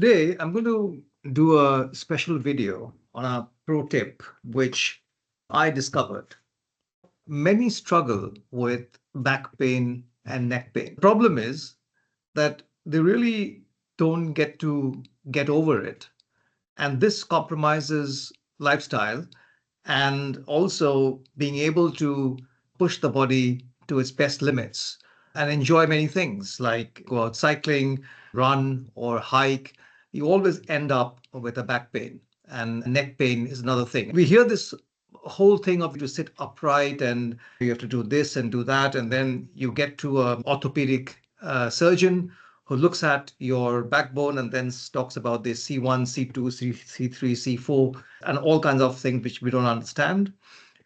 Today, I'm going to do a special video on a pro tip, which I discovered. Many struggle with back pain and neck pain. The problem is that they really don't get over it. And this compromises lifestyle and also being able to push the body to its best limits and enjoy many things like go out cycling, run, or hike. You always end up with a back pain, and neck pain is another thing. We hear this whole thing of you sit upright and you have to do this and do that, and then you get to an orthopedic surgeon who looks at your backbone and then talks about the C1, C2, C3, C4, and all kinds of things which we don't understand.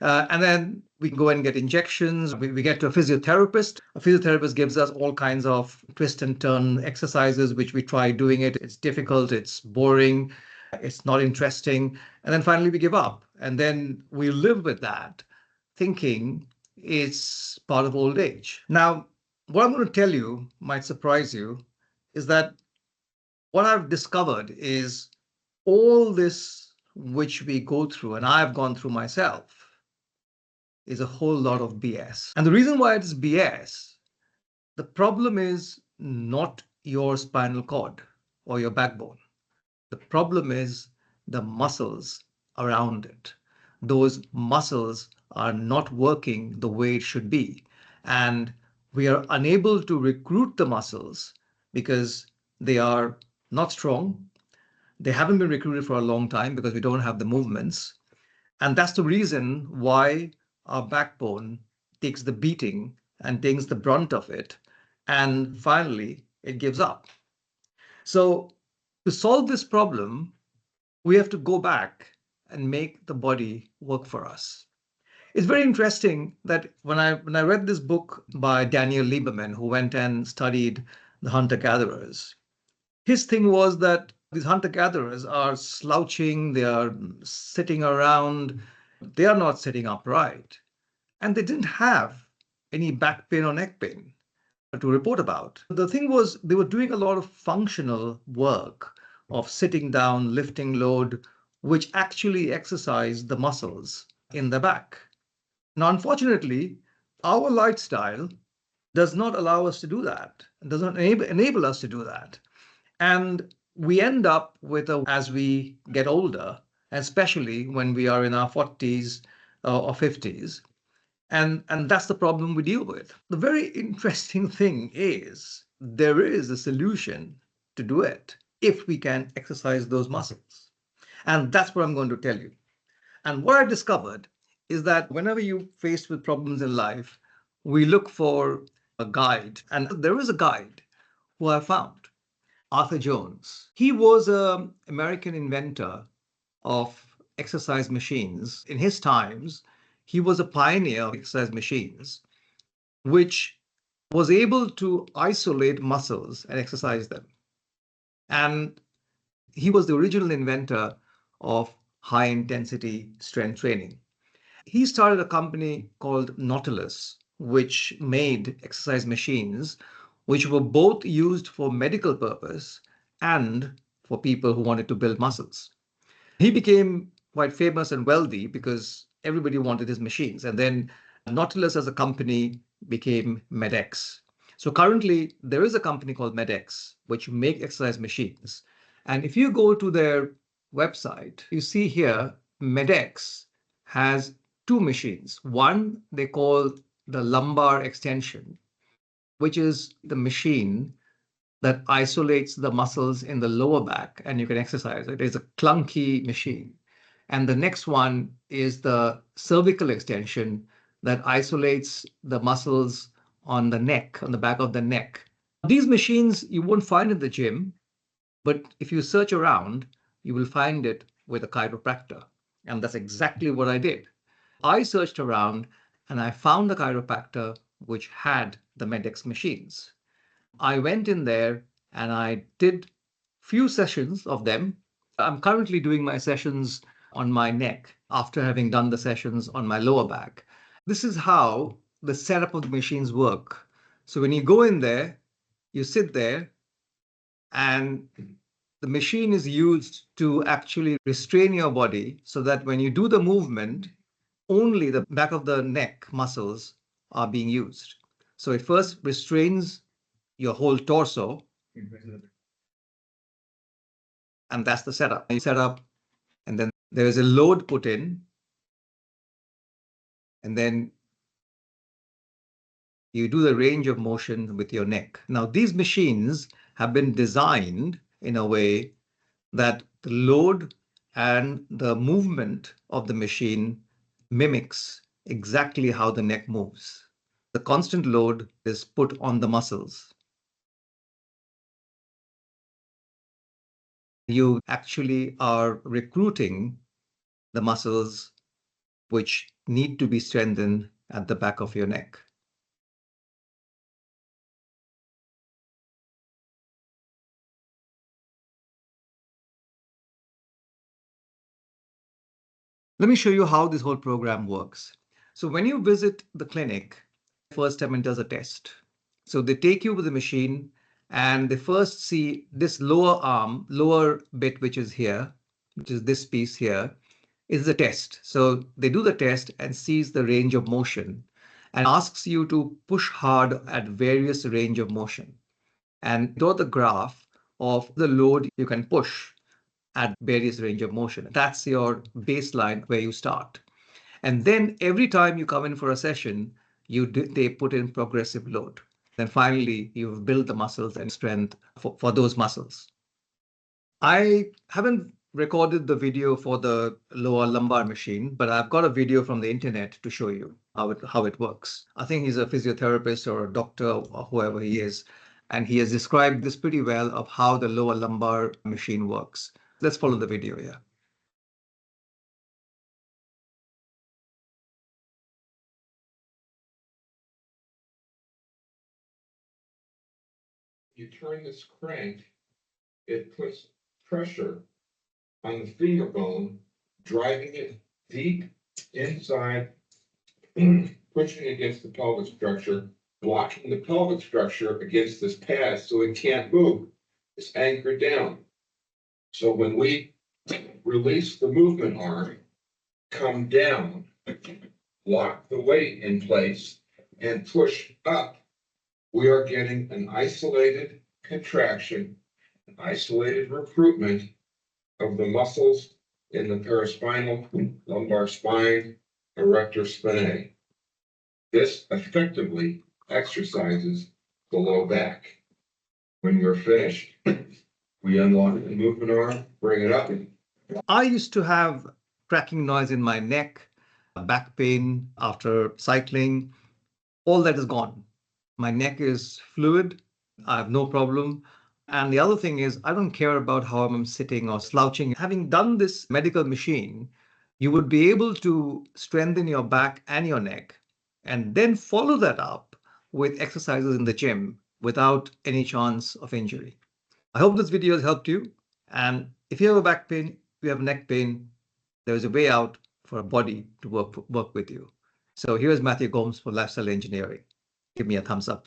And then we can go and get injections. We get to a physiotherapist. A physiotherapist gives us all kinds of twist and turn exercises, which we try doing it. It's difficult, it's boring, it's not interesting. And then finally we give up. And then we live with that, thinking it's part of old age. Now, what I'm going to tell you might surprise you is that what I've discovered is all this which we go through, and I've gone through myself, is a whole lot of BS. And the reason why it's BS, the problem is not your spinal cord or your backbone. The problem is the muscles around it. Those muscles are not working the way it should be. And we are unable to recruit the muscles because they are not strong. They haven't been recruited for a long time because we don't have the movements. And that's the reason why our backbone takes the beating and takes the brunt of it. And finally, it gives up. So to solve this problem, we have to go back and make the body work for us. It's very interesting that when I read this book by Daniel Lieberman, who went and studied the hunter-gatherers, his thing was that these hunter-gatherers are slouching, they are sitting around, they are not sitting upright, and they didn't have any back pain or neck pain to report about. The thing was, they were doing a lot of functional work of sitting down, lifting load, which actually exercised the muscles in the back. Now, unfortunately, our lifestyle does not allow us to do that, does not enable us to do that. And we end up with, as we get older, especially when we are in our 40s or 50s, and that's the problem we deal with. The very interesting thing is there is a solution to do it if we can exercise those muscles. And that's what I'm going to tell you. And what I discovered is that whenever you're faced with problems in life, we look for a guide. And there is a guide who I found, Arthur Jones. He was an American inventor of exercise machines. In his times, he was a pioneer of exercise machines, which was able to isolate muscles and exercise them. And he was the original inventor of high intensity strength training. He started a company called Nautilus, which made exercise machines, which were both used for medical purpose and for people who wanted to build muscles. He became quite famous and wealthy because everybody wanted his machines. And then Nautilus as a company became MedX. So currently, there is a company called MedX, which make exercise machines. And if you go to their website, you see here, MedX has two machines. One they call the lumbar extension, which is the machine that isolates the muscles in the lower back and you can exercise. It is a clunky machine. And the next one is the cervical extension that isolates the muscles on the neck, on the back of the neck. These machines you won't find in the gym, but if you search around, you will find it with a chiropractor. And that's exactly what I did. I searched around and I found a chiropractor which had the MedX machines. I went in there and I did few sessions of them. I'm currently doing my sessions on my neck after having done the sessions on my lower back. This is how the setup of the machines work. So when you go in there, you sit there and the machine is used to actually restrain your body so that when you do the movement, only the back of the neck muscles are being used. So it first restrains your whole torso, and that's the setup. You set up, and then there is a load put in, and then you do the range of motion with your neck. Now, these machines have been designed in a way that the load and the movement of the machine mimics exactly how the neck moves. The constant load is put on the muscles. You actually are recruiting the muscles which need to be strengthened at the back of your neck. Let me show you how this whole program works. So when you visit the clinic, first time enters a test. So they take you with the machine and they first see this lower arm, lower bit, which is here, which is this piece here, is the test. So they do the test and sees the range of motion and asks you to push hard at various range of motion and draw the graph of the load you can push at various range of motion. That's your baseline where you start. And then every time you come in for a session, they put in progressive load. Then finally, you've built the muscles and strength for those muscles. I haven't recorded the video for the lower lumbar machine, but I've got a video from the internet to show you how it works. I think he's a physiotherapist or a doctor or whoever he is, and he has described this pretty well of how the lower lumbar machine works. Let's follow the video here. You turn this crank, it puts pressure on the finger bone, driving it deep inside, pushing against the pelvic structure, blocking the pelvic structure against this pad so it can't move. It's anchored down. So when we release the movement arm, come down, lock the weight in place, and push up, we are getting an isolated contraction, an isolated recruitment of the muscles in the paraspinal, lumbar spine, erector spinae. This effectively exercises the low back. When we're finished, we unlock the movement arm, bring it up. I used to have cracking noise in my neck, back pain after cycling. All that is gone. My neck is fluid. I have no problem. And the other thing is, I don't care about how I'm sitting or slouching. Having done this medical machine, you would be able to strengthen your back and your neck and then follow that up with exercises in the gym without any chance of injury. I hope this video has helped you. And if you have a back pain, if you have neck pain, there is a way out for a body to work with you. So here's Matthew Gomes for Lifestyle Engineering. Give me a thumbs up.